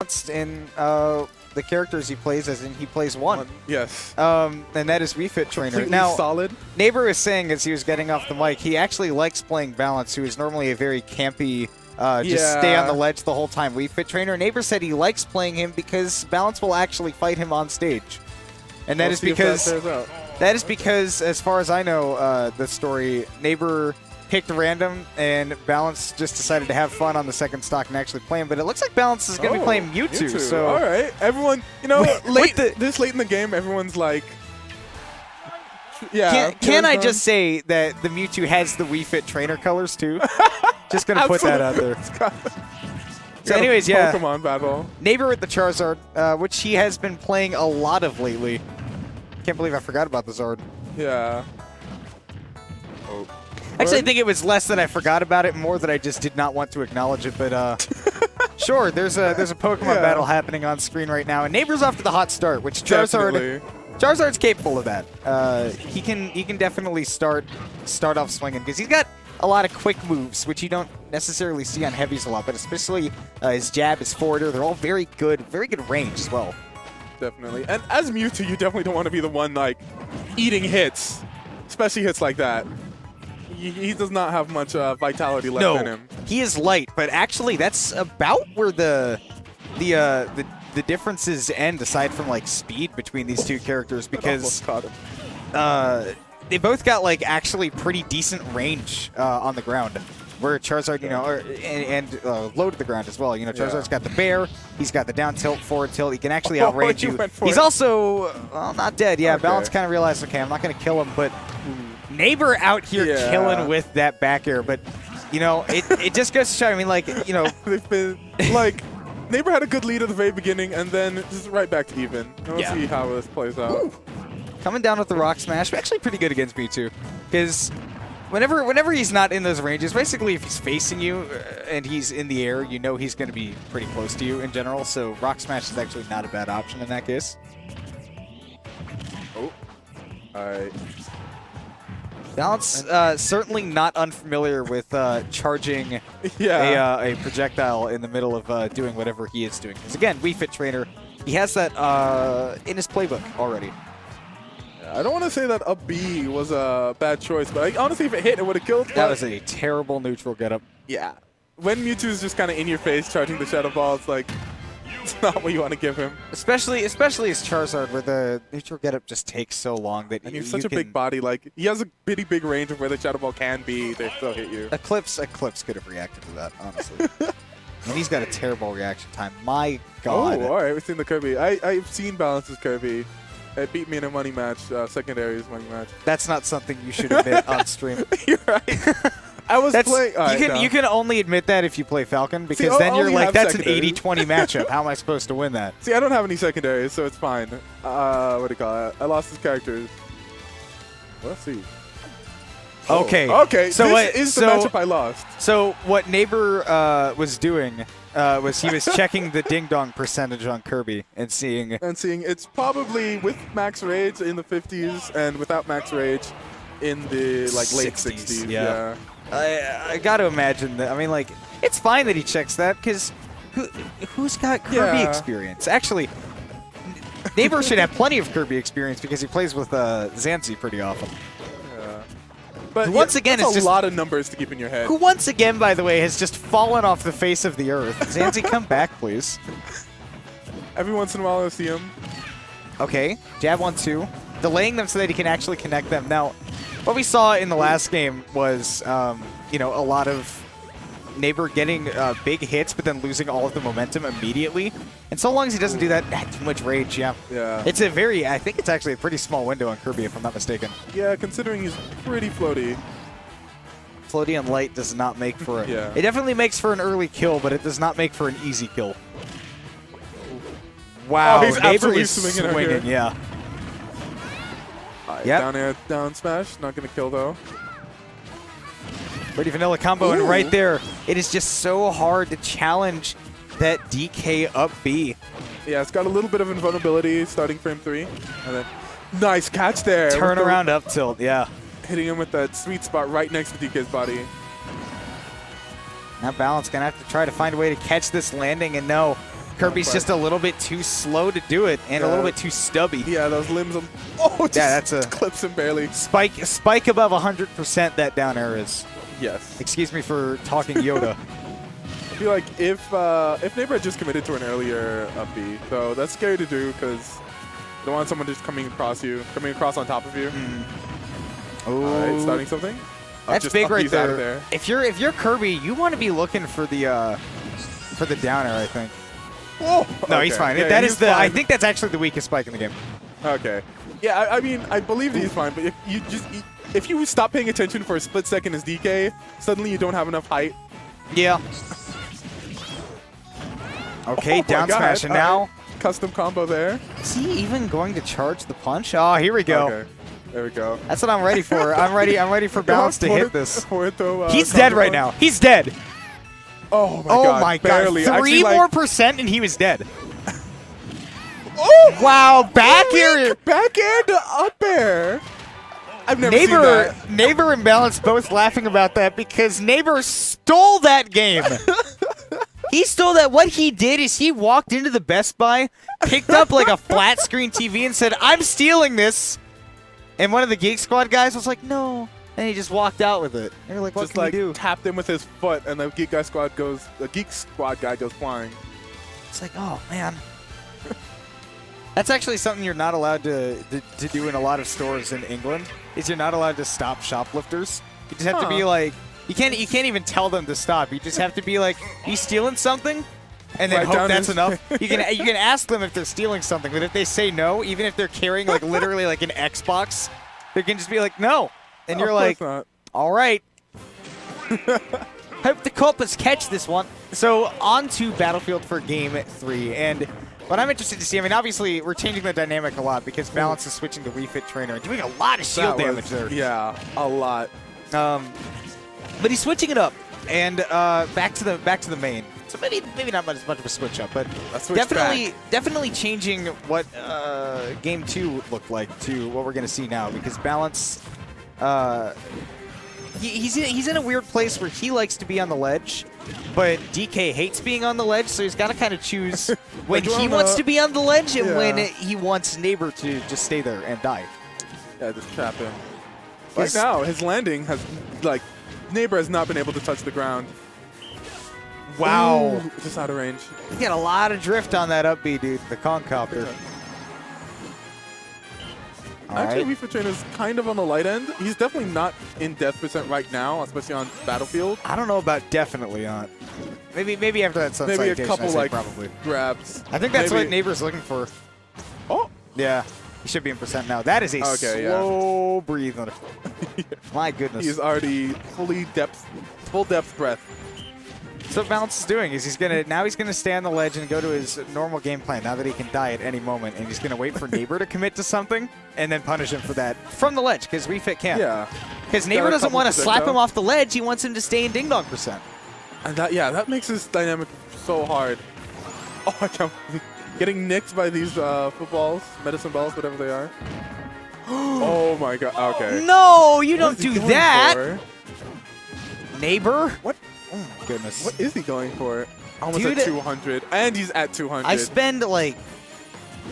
balanced in the characters he plays, as in he plays one. Yes. And that is Wii Fit Trainer. Completely Now, solid. Neighbor is saying as he was getting off the mic, he actually likes playing Balance, who is normally a very campy, just stay on the ledge the whole time Wii Fit Trainer. Neighbor said he likes playing him because Balance will actually fight him on stage. And that is because, as far as I know, the story, Neighbor picked random, and Balance just decided to have fun on the second stock and actually play him. But it looks like Balance is going to be playing Mewtwo. So, all right, everyone, you know, this late in the game, everyone's like, yeah. Can I just say that the Mewtwo has the Wii Fit Trainer colors too? Just going to put that out there. So anyways, yeah. Pokemon battle. Neighbor with the Charizard, which he has been playing a lot of lately. Can't believe I forgot about the Zard. Yeah. Actually, I think it was less that I forgot about it, more that I just did not want to acknowledge it. But sure, there's a Pokemon battle happening on screen right now, and Neighbor's off to the hot start, which Charizard's capable of that. He can definitely start off swinging because he's got a lot of quick moves, which you don't necessarily see on heavies a lot, but especially his jab, his forwarder, they're all very good range as well. Definitely. And as Mewtwo, you definitely don't want to be the one, like, eating hits, especially hits like that. He does not have much vitality left in him. He is light, but actually that's about where the differences end, aside from, like, speed between these two characters, because they both got, like, actually pretty decent range on the ground. Where Charizard, you know, and low to the ground as well. You know, Charizard's got the bear, he's got the down tilt, forward tilt. He can actually outrange you. He's also, well, not dead. Yeah, Balance kind of realized, okay, I'm not going to kill him, but Neighbor out here killing with that back air. But, you know, it just goes to show, I mean, like, you know. They've been, like, Neighbor had a good lead at the very beginning, and then just right back to even. We'll see how this plays out. Ooh. Coming down with the Rock Smash, actually pretty good against Mewtwo, because whenever he's not in those ranges, basically if he's facing you and he's in the air, you know he's going to be pretty close to you in general, so Rock Smash is actually not a bad option in that case. Oh, all right. Balance, certainly not unfamiliar with charging a projectile in the middle of doing whatever he is doing. Because again, Wii Fit Trainer, he has that in his playbook already. I don't want to say that up B was a bad choice, but honestly, if it hit, it would have killed. That was a terrible neutral getup. Yeah. When Mewtwo's just kind of in your face charging the Shadow Ball, it's like, it's not what you want to give him. Especially as Charizard, where the neutral getup just takes so long that he's such a big body. Like, he has a pretty big range of where the Shadow Ball can be. They still hit you. Eclipse could have reacted to that, honestly. And he's got a terrible reaction time. My God. Oh, all right. We've seen the Kirby. I've seen Balance's Kirby. It beat me in a money match, secondaries money match. That's not something you should admit on stream. You're right. I was playing. You can only admit that if you play Falcon, because then you're like, that's an 80-20 matchup. How am I supposed to win that? See, I don't have any secondaries, so it's fine. What do you call it? I lost his characters. Let's see. Okay. Okay. So this is the matchup I lost. So what Neighbor was doing was he was checking the ding dong percentage on Kirby and seeing it's probably with max rage in the 50s and without max rage in the like late 60s. Yeah. I got to imagine that. I mean, like, it's fine that he checks that, because who's got Kirby experience? Actually, Neighbor should have plenty of Kirby experience because he plays with Zanzi pretty often. But once again, it's a lot of numbers to keep in your head. Who once again, by the way, has just fallen off the face of the earth. Zanzi, come back, please. Every once in a while, I see him. Okay, jab 1-2, delaying them so that he can actually connect them. Now, what we saw in the last game was, you know, a lot of Neighbor getting big hits, but then losing all of the momentum immediately. And so long as he doesn't do that, too much rage, yeah. It's a I think it's actually a pretty small window on Kirby, if I'm not mistaken. Yeah, considering he's pretty floaty. Floaty and light does not make for it. It definitely makes for an early kill, but it does not make for an easy kill. Wow, he's Neighbor is swinging, yeah. Down air, down smash. Not going to kill, though. Pretty vanilla combo, and right there, it is just so hard to challenge that DK up B. Yeah, it's got a little bit of invulnerability starting frame 3. And then nice catch there. Turn around up tilt, yeah. Hitting him with that sweet spot right next to DK's body. Now Balance going to have to try to find a way to catch this landing, and no. Kirby's just a little bit too slow to do it and a little bit too stubby. Yeah, those limbs. Oh, that's a clips him barely. Spike above 100% that down air is. Yes. Excuse me for talking Yoda. I feel like if Neighbor had just committed to an earlier up B, so that's scary to do because you don't want someone just coming across on top of you. All right, starting something. That's big right there. If you're Kirby, you want to be looking for the down air, I think. Whoa! No, okay. he's fine. Yeah, That is fine. I think that's actually the weakest spike in the game. Okay. Yeah, I mean, I believe that he's fine, but if you stop paying attention for a split second as DK, suddenly you don't have enough height. Yeah. Okay, down smash, and now custom combo there. Is he even going to charge the punch? Oh, here we go. Okay. There we go. That's what I'm ready for. I'm ready for Balance to hit this. He's dead right now. He's dead. Oh my god. Oh my barely. god. Actually, 3 more percent and he was dead. Oh wow, back air. Back air to up air. I've never seen that. Neighbor and Balance both laughing about that because Neighbor stole that game. He stole that. What he did is he walked into the Best Buy, picked up like a flat screen TV and said, "I'm stealing this." And one of the Geek Squad guys was like, "No." And he just walked out with it. And you're like, what can you do? Tapped him with his foot, and the Geek Squad guy goes flying. It's like, oh, man. That's actually something you're not allowed to do in a lot of stores in England, is you're not allowed to stop shoplifters. You just have to be like, you can't even tell them to stop. You just have to be like, you stealing something? And then hope that's enough. You can ask them if they're stealing something, but if they say no, even if they're carrying like literally like an Xbox, they can just be like, no. And you're like, all right. Hope the culprits catch this one. So on to Battlefield for Game 3. And what I'm interested to see, I mean, obviously, we're changing the dynamic a lot because Balance is switching to Refit Trainer and doing a lot of shield damage there. Yeah, a lot. But he's switching it up. And back to the main. So maybe not as much of a switch up, but definitely changing what Game 2 looked like to what we're going to see now because Balance... he's in a weird place where he likes to be on the ledge, but DK hates being on the ledge, so he's got to kind of choose when he wants to be on the ledge and when he wants Neighbor to just stay there and die. Yeah, just trap him. Right now, his landing has, like, Neighbor has not been able to touch the ground. Wow. Ooh, just out of range. He got a lot of drift on that up B, dude, the concopter. Actually, Refit Trainer's kind of on the light end. He's definitely not in death percent right now, especially on Battlefield. I don't know about definitely not. Maybe after that sunset maybe a couple like probably grabs. I think that's what Neighbor's looking for. Oh, yeah, he should be in percent now. That is a slow breathe. My goodness, he's already full depth breath. So what Balance is doing is he's gonna stay on the ledge and go to his normal game plan now that he can die at any moment, and he's gonna wait for Neighbor to commit to something and then punish him for that from the ledge because Refit can't. Yeah. Because Neighbor doesn't want to slap him off the ledge. He wants him to stay in ding dong percent. And that makes this dynamic so hard. Oh, I can't believe getting nicked by these footballs, medicine balls, whatever they are. Oh my god. Okay. No, you don't do that. Neighbor. What? Oh my goodness. What is he going for? Almost at 200. And he's at 200. I spend like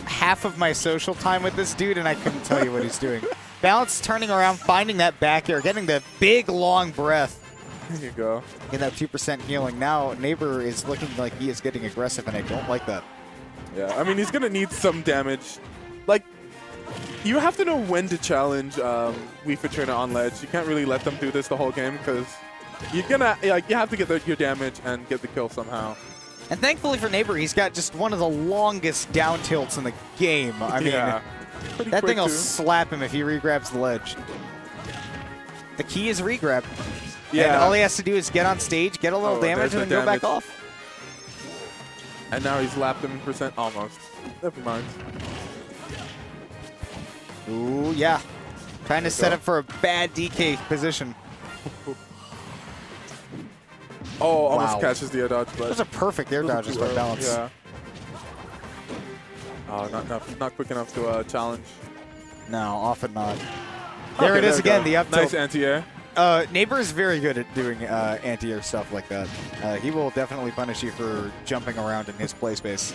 half of my social time with this dude and I couldn't tell you what he's doing. Balance turning around, finding that back air, getting the big long breath. There you go. Getting that 2% healing. Now Neighbor is looking like he is getting aggressive and I don't like that. Yeah, I mean, he's going to need some damage. Like, you have to know when to challenge Refit Trainer on ledge. You can't really let them do this the whole game because you have to get your damage and get the kill somehow. And thankfully for Neighbor, he's got just one of the longest down tilts in the game. I mean, that thing will slap him if he regrabs the ledge. The key is regrab. Yeah. And all he has to do is get on stage, get a little damage, and then go back off. And now he's lapped him in percent almost. Never mind. Ooh, yeah. Trying to set up for a bad DK position. Oh, almost catches the air dodge. But those are perfect air dodges by Balance. Yeah. Oh, not quick enough to challenge. No, often not. There it is again, the up tilt. Nice anti-air. Neighbor is very good at doing anti-air stuff like that. He will definitely punish you for jumping around in his play space.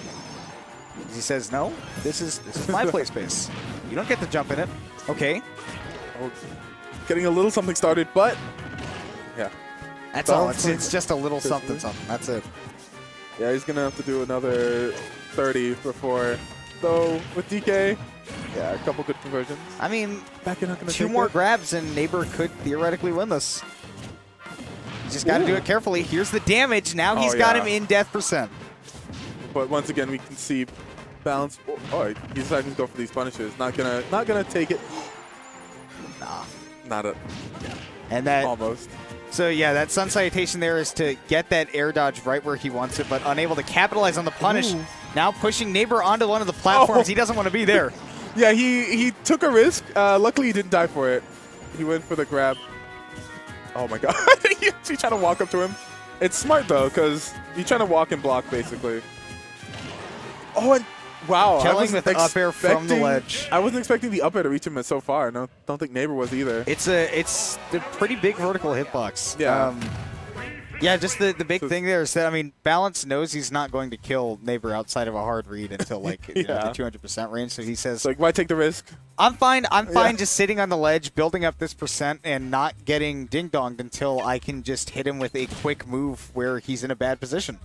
He says, no, this is my play space. You don't get to jump in it. Okay. Oh, getting a little something started, but yeah. That's all. It's just a little something. That's it. Yeah, he's going to have to do another 30 before. Though, with DK, yeah, a couple good conversions. I mean, back in, two more grabs and Neighbor could theoretically win this. You just got to do it carefully. Here's the damage. Now he's got him in death percent. But once again, we can see balance. Oh, he decided to go for these punishes. Not gonna take it. Nah. Not a. And that almost. So yeah, that Sun Salutation there is to get that air dodge right where he wants it, but unable to capitalize on the punish. Ooh. Now pushing Neighbor onto one of the platforms. He doesn't want to be there. Yeah, he took a risk. Luckily, he didn't die for it. He went for the grab. Oh my god. He's trying to walk up to him. It's smart though, because you're trying to walk and block basically. Oh, and wow. Killing with up air from the ledge. I wasn't expecting the up air to reach him so far. No, don't think Neighbor was either. It's a pretty big vertical hitbox. Yeah. Yeah, just the big thing there is that, I mean, Balance knows he's not going to kill Neighbor outside of a hard read until, like, the 200% range. So he says, like, why take the risk? I'm fine just sitting on the ledge, building up this percent, and not getting ding-donged until I can just hit him with a quick move where he's in a bad position.